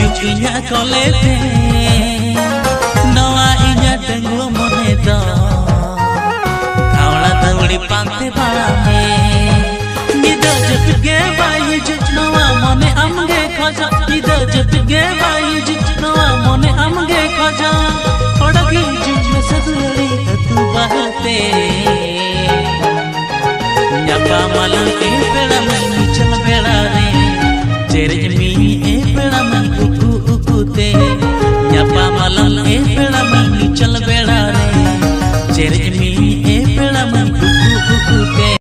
हिजुक इना कॉलेते नवा इना डंगुआ मने दो धावड़ा दौड़ी पांते बाड़ा में निदा जब गे बाई हिजुक नवा मने आमगे खजा निदा जब गे बाई हिजुक नवा मने आमगे खजा ओड़गी हिजुक में सदुरी तू बहते न्यापा मालूम